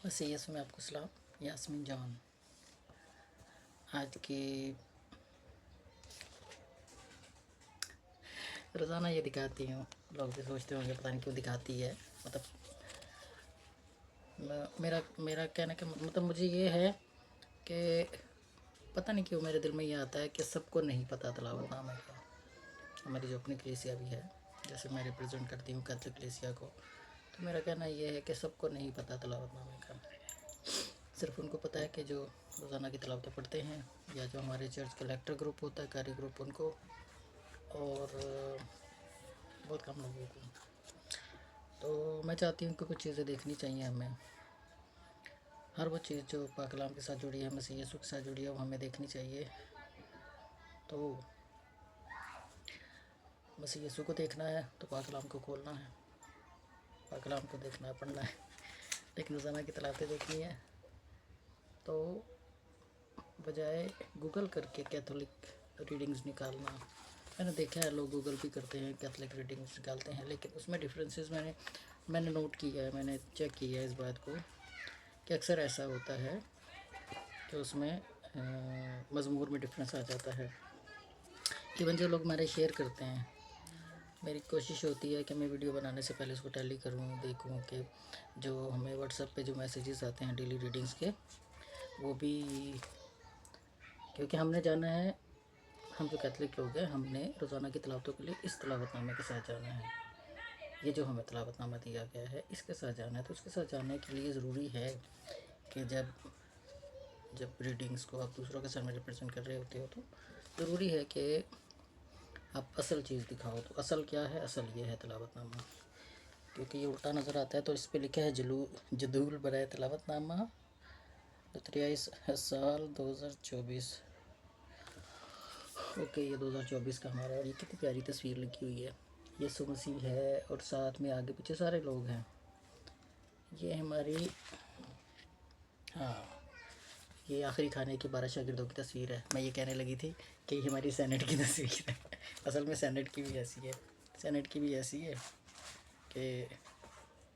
वैसे यस में आपको सलाम। यास्मीन जॉन आज की रोज़ाना ये दिखाती हूँ। लोग भी सोचते होंगे पता नहीं क्यों दिखाती है। मतलब मेरा मेरा कहने का मतलब मुझे ये है कि पता नहीं क्यों मेरे दिल में ये आता है कि सबको नहीं पता तिलावतनामा का। हमारी जो अपनी कलीसिया भी है, जैसे मैं रिप्रेजेंट करती हूँ कैथलिक कलीसिया को, तो मेरा कहना ये है कि सबको नहीं पता तिलावतनामा का। सिर्फ उनको पता है कि जो रोज़ाना की तिलावतें पढ़ते हैं, या जो हमारे चर्च का लेक्टर ग्रुप होता है, कारी ग्रुप, उनको, और बहुत कम लोगों को। तो मैं चाहती हूँ कि कुछ चीज़ें देखनी चाहिए हमें। हर वो चीज़ जो पाक कलाम के साथ जुड़ी है, मसीह यीशु के साथ जुड़ी है, वो हमें देखनी चाहिए। तो मसीह यीशु को देखना है तो पाक कलाम को खोलना है, पाक कलाम को देखना है, पढ़ना है। लेकिन रोज़ाना की तिलावतें देखनी है तो बजाय गूगल करके कैथोलिक रीडिंग्स निकालना, मैंने देखा है लोग गूगल भी करते हैं, कैथोलिक रीडिंग्स निकालते हैं, लेकिन उसमें डिफरेंसेस मैंने नोट किया है, मैंने चेक किया है इस बात को कि अक्सर ऐसा होता है कि उसमें मज़मूर में डिफरेंस आ जाता है। इवन जो लोग मेरे शेयर करते हैं, मेरी कोशिश होती है कि मैं वीडियो बनाने से पहले उसको टैली करूं, देखूं कि जो हमें व्हाट्सएप पे जो मैसेजेस आते हैं डेली रीडिंग्स के, वो भी, क्योंकि हमने जाना है, हम जो कैथलिक लोग हैं, हमने रोज़ाना की तिलावतों के लिए इस तिलावतनामे के साथ जाना है। ये जो हमें तिलावतनामा दिया गया है इसके साथ जाना है। तो उसके साथ जाने के लिए ज़रूरी है कि जब रीडिंग्स को आप दूसरों के सामने रिप्रेजेंट कर रहे होते हो, तो ज़रूरी है कि आप असल चीज़ दिखाओ। तो असल क्या है? असल ये है तिलावतनामा। क्योंकि ये उल्टा नज़र आता है, तो इस पर लिखा है जदूल बराए तिलावतनामा दतरियाई साल 2024। ओके, ये 2024 का हमारा, और ये कितनी प्यारी तस्वीर लगी हुई है। यीशु मसीह है और साथ में आगे पीछे सारे लोग हैं। ये हमारी, हाँ, ये आखिरी खाने के 12 शागिर्दों की तस्वीर है। मैं ये कहने लगी थी कि ये हमारी सेनेट की तस्वीर है। असल में सेनेट की भी ऐसी है, सेनेट की भी ऐसी है कि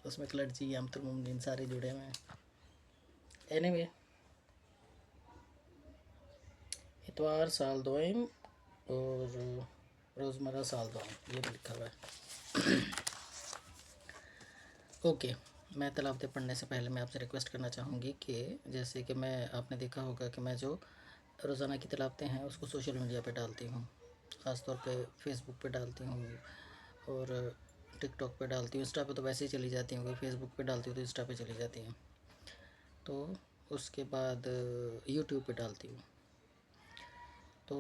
उसमें क्लर्जी, अमतुल सारे जुड़े हुए हैं। एनीवे, इतवार साल दोइम और रोज़मर्रा साल दोइम, ये भी लिखा हुआ है। ओके, मैं तिलावतें पढ़ने से पहले मैं आपसे रिक्वेस्ट करना चाहूँगी कि जैसे कि आपने देखा होगा कि मैं जो रोज़ाना की तिलावतें हैं उसको सोशल मीडिया पे डालती हूँ, ख़ास तौर पे फेसबुक पे डालती हूँ और टिकटॉक पे डालती हूँ। इंस्टा पे तो वैसे ही चली जाती हूँ, फेसबुक पे डालती हूँ तो इंस्टा पे चली जाती हैं। तो उसके बाद यूट्यूब पे डालती हूँ। तो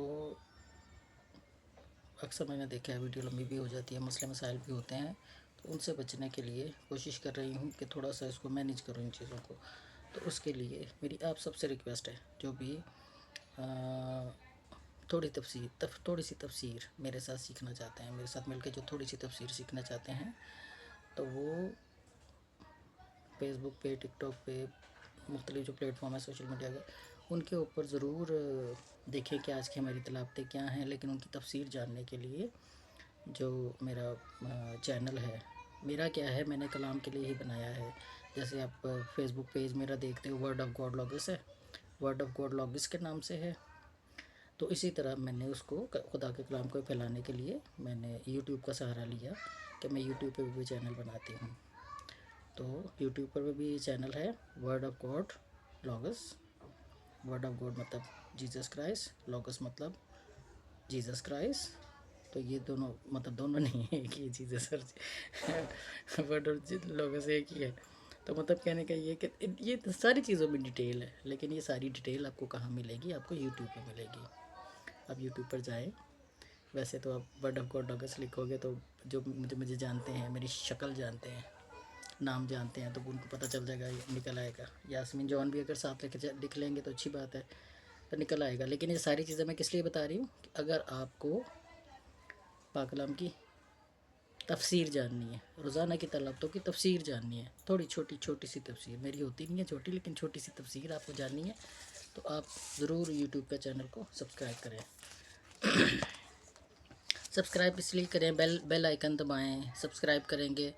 अक्सर मैंने देखा है वीडियो लंबी भी हो जाती है, मसले मसाइल भी होते हैं, तो उनसे बचने के लिए कोशिश कर रही हूँ कि थोड़ा सा इसको मैनेज करूँ इन चीज़ों को। तो उसके लिए मेरी आप सबसे रिक्वेस्ट है, जो भी थोड़ी सी तफसीर मेरे साथ सीखना चाहते हैं, मेरे साथ मिलकर जो थोड़ी सी तफसीर सीखना चाहते हैं, तो वो फेसबुक पे, टिकटॉक पे, मुख्तलिफ जो प्लेटफॉर्म है सोशल मीडिया के, उनके ऊपर ज़रूर देखें कि आज की हमारी तिलावतें क्या हैं। लेकिन उनकी तफसीर जानने के लिए जो मेरा चैनल है, मेरा क्या है, मैंने कलाम के लिए ही बनाया है। जैसे आप फेसबुक पेज मेरा देखते हो, वर्ड ऑफ गॉड लॉगिस है, वर्ड ऑफ गॉड लॉगिस के नाम से है। तो इसी तरह मैंने उसको खुदा के कलाम को फैलाने के लिए मैंने यूट्यूब का सहारा लिया कि मैं यूट्यूब पे भी चैनल बनाती हूँ। तो यूट्यूब पर भी चैनल है, word of God logos. Word of God मतलब जीसस क्राइस्ट, लॉगस मतलब जीसस क्राइस्ट। तो ये दोनों मतलब दोनों नहीं है, एक ही जीसस और वर्ड और लॉगस एक ही है। तो मतलब कहने का ये कि ये सारी चीज़ों में डिटेल है, लेकिन ये सारी डिटेल आपको कहाँ मिलेगी? आपको यूट्यूब पे मिलेगी। आप यूट्यूब पर जाएँ। वैसे तो आप वर्ड ऑफ गॉड लॉगस लिखोगे तो जो मुझे जानते हैं, मेरी शक्ल जानते हैं, नाम जानते हैं, तो उनको पता चल जाएगा, निकल आएगा। यास्मीन जॉन भी अगर साथ लिख लेंगे तो अच्छी बात है, तो निकल आएगा। लेकिन ये सारी चीज़ें मैं किस लिए बता रही हूँ कि अगर आपको पाक कलाम की तफसीर जाननी है, रोज़ाना की तलावतों की तफसीर जाननी है, थोड़ी छोटी सी तफसीर, मेरी होती नहीं है छोटी, लेकिन छोटी सी तफसीर आपको जाननी है, तो आप ज़रूर यूट्यूब का चैनल को सब्सक्राइब करें। सब्सक्राइब इसलिए करें, बेल आइकन दबाएं। सब्सक्राइब करेंगे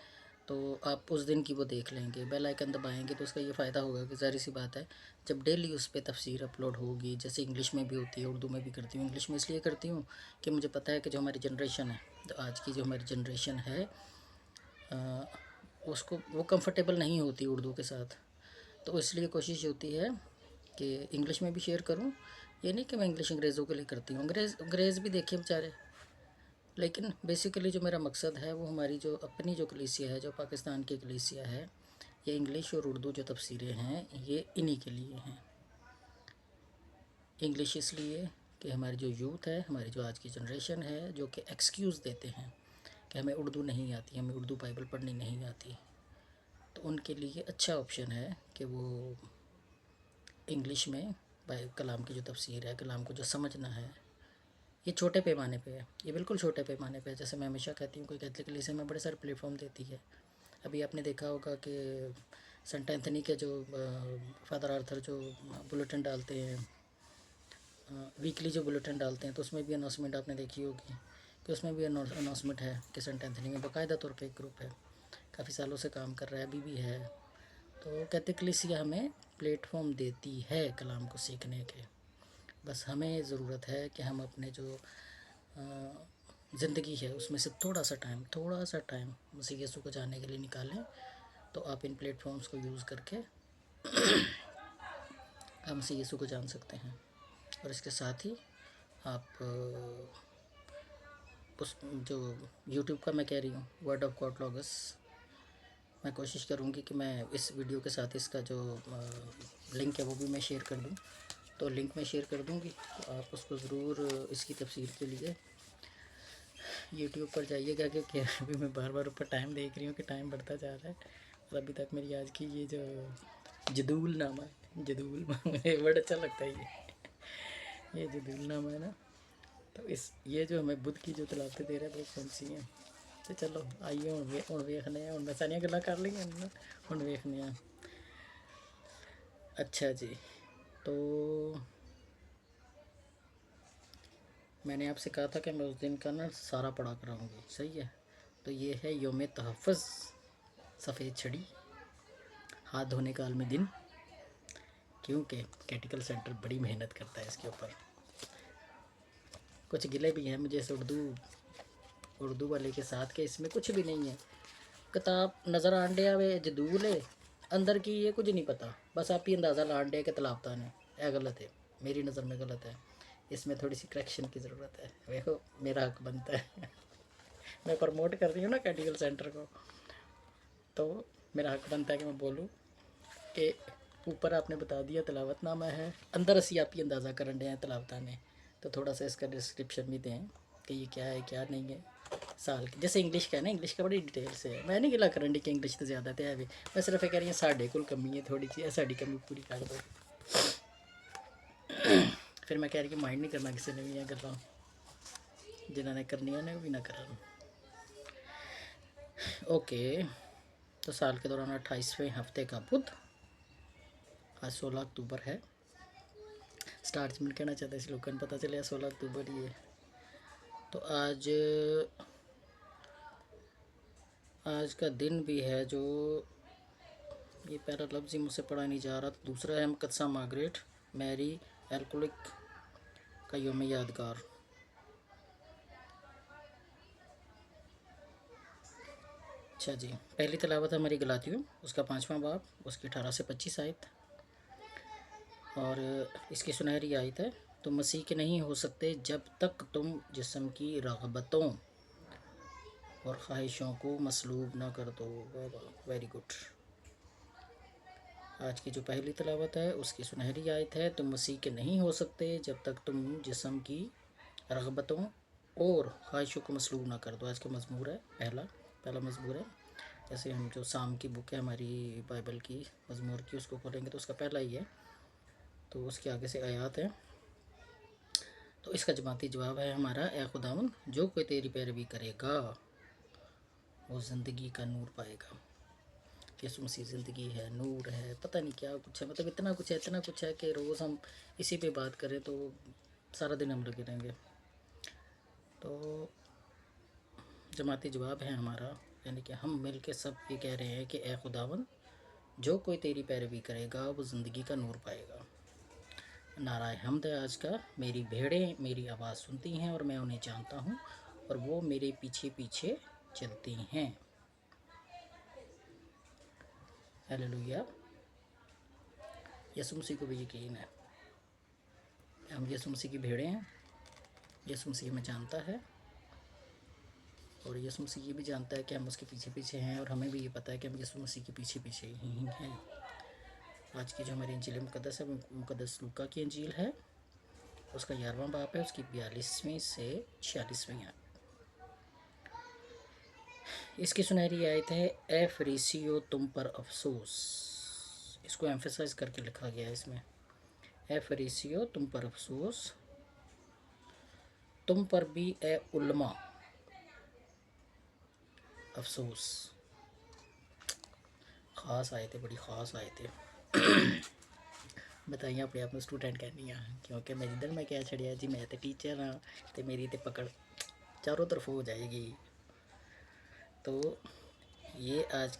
तो आप उस दिन की वो देख लेंगे। बेल आइकन दबाएंगे तो उसका ये फ़ायदा होगा कि ज़ाहिर सी बात है, जब डेली उस पर तफसीर अपलोड होगी, जैसे इंग्लिश में भी होती है, उर्दू में भी करती हूँ। इंग्लिश में इसलिए करती हूँ कि मुझे पता है कि जो हमारी जनरेशन है, तो आज की जो हमारी जनरेशन है, उसको वो कंफर्टेबल नहीं होती उर्दू के साथ। तो इसलिए कोशिश होती है कि इंग्लिश में भी शेयर करूं। ये नहीं कि मैं इंग्लिश अंग्रेज़ों के लिए करती हूँ, अंग्रेज़ भी देखिए बेचारे, लेकिन बेसिकली जो मेरा मकसद है वो हमारी जो अपनी जो कलीसिया है, जो पाकिस्तान की कलीसिया है, ये इंग्लिश और उर्दू जो तफसीरें हैं ये इन्हीं के लिए हैं। इंग्लिश इसलिए कि हमारी जो यूथ है, हमारी जो आज की जनरेशन है, जो कि एक्सक्यूज़ देते हैं कि हमें उर्दू नहीं आती, हमें उर्दू बाइबल पढ़नी नहीं आती, तो उनके लिए अच्छा ऑप्शन है कि वो इंग्लिश में कलाम की जो तफसीर है, कलाम को जो समझना है, ये छोटे पैमाने पे है, ये बिल्कुल छोटे पैमाने पे है। जैसे मैं हमेशा कहती हूँ, कोई कैथलिक कलीसिया में बड़े सारे प्लेटफॉर्म देती है। अभी आपने देखा होगा कि सेंट एंथनी के जो फादर आर्थर जो बुलेटिन डालते हैं, वीकली जो बुलेटिन डालते हैं, तो उसमें भी अनाउंसमेंट आपने देखी होगी कि उसमें भी अनाउंसमेंट है कि सेंट एंथनी में बाकायदा तौर पर एक ग्रुप है, काफ़ी सालों से काम कर रहा है, अभी भी है। तो कैथलिक कलीसिया हमें प्लेटफॉर्म देती है कलाम को सीखने के। बस हमें ज़रूरत है कि हम अपने जो ज़िंदगी है उसमें से थोड़ा सा टाइम मसीह यीशु को जानने के लिए निकालें। तो आप इन प्लेटफॉर्म्स को यूज़ करके आप मसीह यीशु को जान सकते हैं। और इसके साथ ही आप उस जो यूट्यूब का मैं कह रही हूँ, वर्ड ऑफ गॉड व्लॉगर्स, मैं कोशिश करूँगी कि मैं इस वीडियो के साथ इसका जो लिंक है वो भी मैं शेयर कर दूँ। तो लिंक मैं शेयर कर दूँगी, तो आप उसको ज़रूर इसकी तफसीर के लिए यूट्यूब पर जाइएगा, क्योंकि अभी मैं बार बार ऊपर टाइम देख रही हूँ कि टाइम बढ़ता जा रहा है और अभी तक मेरी आज की ये जो जदूल नामा है, जदूल मुझे बड़ा अच्छा लगता है ये जदूल नामा है ना। तो इस ये जो हमें बुद्ध की जो तलावतें दे रहा है बहुत कौन सी हैं। तो चलो आइए हूँ वेखने, हूँ मैं सारियां गल्लां कर ली, हूँ वेखने। अच्छा जी, तो मैंने आपसे कहा था कि मैं उस दिन का ना सारा पढ़ा कराऊँगी, सही है। तो ये है योम तहफ़्फ़ुज़, सफ़ेद छड़ी, हाथ धोने का आलमी दिन, क्योंकि कैटेकिल सेंटर बड़ी मेहनत करता है इसके ऊपर। कुछ गिले भी हैं मुझे इस उर्दू वाले के साथ के इसमें कुछ भी नहीं है। किताब नज़र आंडे वे जदूल है, अंदर की ये कुछ नहीं पता, बस आप ही अंदाज़ा लांडे के तलावता ने। यह गलत है, मेरी नज़र में गलत है, इसमें थोड़ी सी करेक्शन की ज़रूरत है। देखो मेरा हक बनता है मैं प्रमोट कर रही हूँ ना कैटेकिल सेंटर को, तो मेरा हक बनता है कि मैं बोलूँ कि ऊपर आपने बता दिया तलावतनामा है, अंदर असी आप ही अंदाज़ा करन हैं तलावता ने, तो थोड़ा सा इसका डिस्क्रिप्शन भी दें कि ये क्या है क्या नहीं है। साल की जैसे इंग्लिश का है ना, इंग्लिश का बड़ी डिटेल से है, मैं नहीं गिला करन डी कि इंग्लिश तो ज़्यादा तो है भी, मैं सिर्फ कह रही हूँ साढ़े को कमी है थोड़ी सी, साड़ी कमी पूरी कर दो। फिर मैं कह रही कि माइंड नहीं करना किसी ने भी गल्लां जिन्होंने करनियां ने भी ना करन। ओके, तो साल के दौरान 28वें हफ्ते का बुध, आज 16 अक्टूबर है। स्टार्च में कहना चाहता है इस लोगों को पता चले 16 अक्टूबर ही है। तो आज का दिन भी है जो ये पहला लफ्ज़ ही मुझसे पढ़ा नहीं जा रहा। तो दूसरा है मुक़द्दसा मार्गरेट मैरी एल्कोलिक का योम यादगार। अच्छा जी, पहली तिलावत हमारी गलातियों उसका 5वां बाब, उसकी 18 से 25 आयत, और इसकी सुनहरी आयत है, तुम मसीह के नहीं हो सकते जब तक तुम जिस्म की रग़बतों और ख्वाहिशों को मसलूब ना कर दो। Very good. आज की जो पहली तिलावत है उसकी सुनहरी आयत है, तुम मसीह के नहीं हो सकते जब तक तुम जिस्म की रग़बतों और ख्वाहिशों को मसलूब ना कर दो। आज का मज़मूर है पहला मज़मूर है। जैसे हम जो साम की बुक है हमारी बाइबल की मज़मूर की, उसको खोलेंगे तो उसका पहला ही है, तो उसके आगे से आयात है। तो इसका जमाती जवाब है हमारा, ए खुदावन जो कोई तेरी पैरवी करेगा वो ज़िंदगी का नूर पाएगा। यीशु मसीह ज़िंदगी है, नूर है, पता नहीं क्या कुछ है, मतलब इतना कुछ है कि रोज़ हम इसी पे बात करें तो सारा दिन हम लगे रहेंगे। तो जमाती जवाब है हमारा, यानी कि हम मिल के सब ये कह रहे हैं कि ए खुदावन, जो कोई तेरी पैरवी करेगा वो ज़िंदगी का नूर पाएगा। नाराए हमद है आज का, मेरी भेड़ें मेरी आवाज़ सुनती हैं और मैं उन्हें जानता हूँ और वो मेरे पीछे पीछे चलती हैं। हालेलुया। यीशु मसीह को भी यकीन है, हम यीशु मसीह की भेड़ें हैं। यीशु मसीह हमें जानता है और यीशु मसीह ये भी जानता है कि हम उसके पीछे पीछे हैं, और हमें भी ये पता है कि हम यीशु मसीह के पीछे पीछे ही हैं। आज की जो हमारी इंजील मुकद्दस है, मुकद्दस लूका की इंजील है, उसका 11वां बाब है, उसकी 42वीं से 46वीं आयत। इसकी सुनहरी आयत है, ए फरीसियो तुम पर अफसोस। इसको एम्फेसाइज करके लिखा गया है इसमें, ए फरीसियो तुम पर अफसोस, तुम पर भी ए उलमा अफसोस। ख़ास आए थे, बड़ी ख़ास आए थे। बताइए अपने आप में स्टूडेंट कहनी है, क्योंकि मैं जिधर मैं क्या छड़िया जी, मैं तो टीचर हाँ, तो मेरी तो पकड़ चारों तरफ हो जाएगी। तो ये आज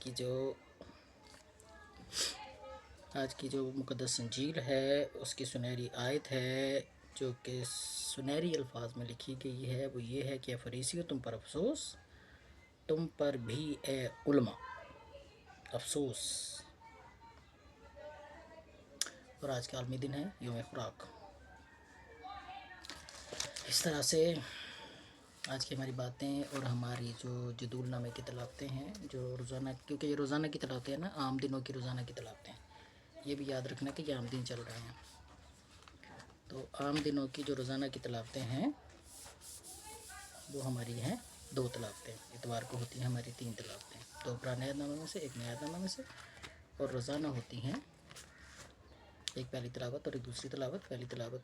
की जो मुकद्दस इंजील है, उसकी सुनहरी आयत है, जो कि सुनहरी अल्फाज में लिखी गई है, वो ये है कि फरीसियों तुम पर अफसोस, तुम पर भी ए उलमा अफसोस। और आज का आलमी दिन है यौम खुराक। इस तरह से आज की हमारी बातें और हमारी जो जदूलनामे की तलावतें हैं, जो रोज़ाना, क्योंकि ये रोज़ाना की तलावतें हैं ना, आम दिनों की रोज़ाना की तलावतें हैं, ये भी याद रखना कि ये आम दिन चल रहे हैं। तो आम दिनों की जो रोज़ाना की तलावतें हैं वो हमारी हैं 2 तलावतें। इतवार को होती हैं हमारी 3 तलावतें, 2 पुराने अहदनामे में से, 1 नया अहदनामे में से। और रोज़ाना होती हैं एक पहली तिलावत और एक दूसरी तिलावत। पहली तिलावत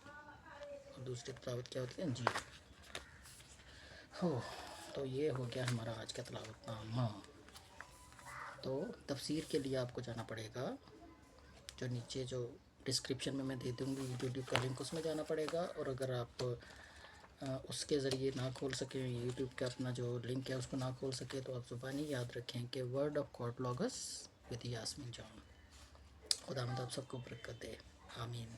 और दूसरी तिलावत क्या होती है? इंजील हो। तो ये हो गया हमारा आज का तिलावतनामा। तो तफसीर के लिए आपको जाना पड़ेगा, जो नीचे जो डिस्क्रिप्शन में मैं दे दूँगी यूट्यूब का लिंक, उसमें जाना पड़ेगा। और अगर आप उसके ज़रिए ना खोल सकें, यूट्यूब का अपना जो लिंक है उसको ना खोल सके, तो आप ज़ुबानी याद रखें कि word of God vloggers with Yasmin John. खुदा आप सबको बरकत दे, आमीन।